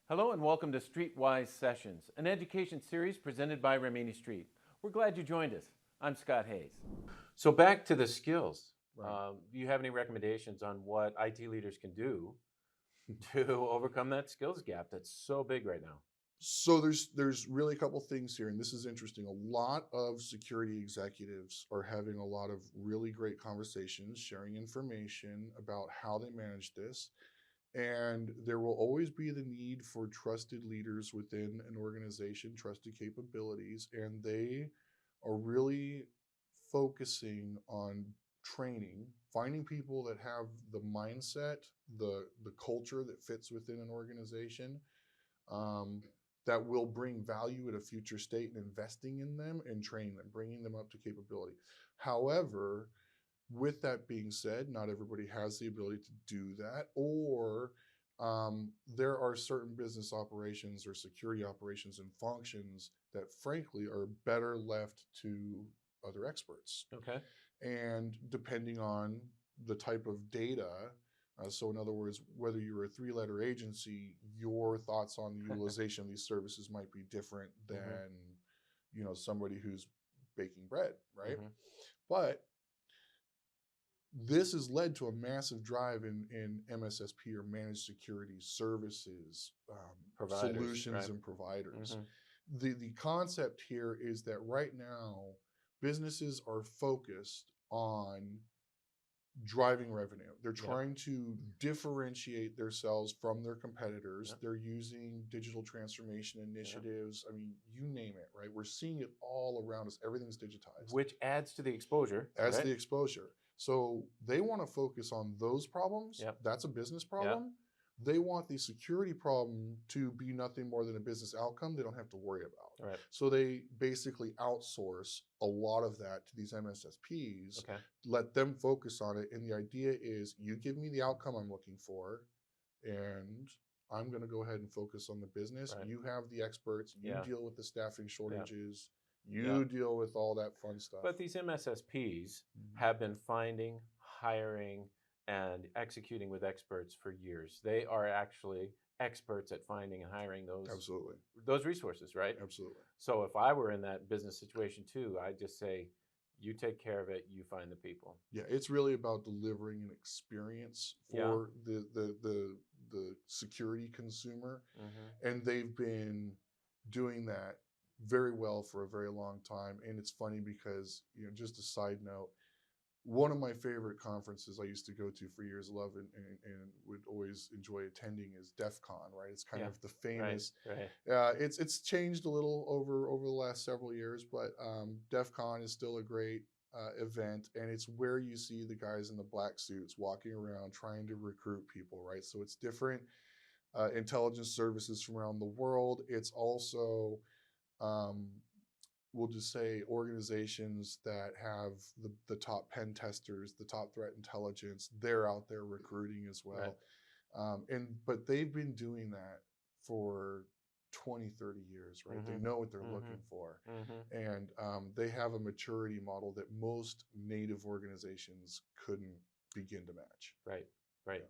Hello and welcome to Streetwise Sessions, an education series presented by Rimini Street. We're glad you joined us. I'm Scott Hayes. So back to the skills. Right. Do you have any recommendations on what IT leaders can do to overcome that skills gap that's so big right now? So there's really a couple things here, and this is interesting. A lot of security executives are having a lot of really great conversations, sharing information about how they manage this. And there will always be the need for trusted leaders within an organization, trusted capabilities, and they are really focusing on training, finding people that have the mindset, the culture that fits within an organization, um, that will bring value at a future state, and investing in them and training them, bringing them up to capability. However, with that being said, not everybody has the ability to do that, or there are certain business operations or security operations and functions that frankly are better left to other experts. Okay. And depending on the type of data, so in other words, whether you're a three-letter agency, your thoughts on the utilization of these services might be different than somebody who's baking bread, right? But this has led to a massive drive in MSSP, or managed security services, solutions, Right. and providers. The concept here is that right now, businesses are focused on driving revenue. They're trying to differentiate themselves from their competitors. They're using digital transformation initiatives. I mean, you name it, right? We're seeing it all around us. Everything's digitized. Which adds to the exposure. Adds to the exposure. So they want to focus on those problems. That's a business problem. They want the security problem to be nothing more than a business outcome they don't have to worry about. Right. So they basically outsource a lot of that to these MSSPs, let them focus on it. And the idea is, you give me the outcome I'm looking for, and I'm going to go ahead and focus on the business. You have the experts, you deal with the staffing shortages, you deal with all that fun stuff. But these MSSPs have been finding, hiring, and executing with experts for years. They are actually experts at finding and hiring those resources, right? Absolutely. So if I were in that business situation too, I'd just say, you take care of it, you find the people. Yeah, it's really about delivering an experience for the security consumer. And they've been doing that very well for a very long time. And it's funny because, just a side note, one of my favorite conferences I used to go to for years, love and would always enjoy attending, is DEF CON, right? It's kind of the famous, it's changed a little over the last several years, but DEF CON is still a great event, and it's where you see the guys in the black suits walking around trying to recruit people, right? So it's different intelligence services from around the world. It's also, we'll just say, organizations that have the top pen testers, the top threat intelligence, they're out there recruiting as well. But they've been doing that for 20, 30 years, right? They know what they're looking for. And they have a maturity model that most native organizations couldn't begin to match. Right.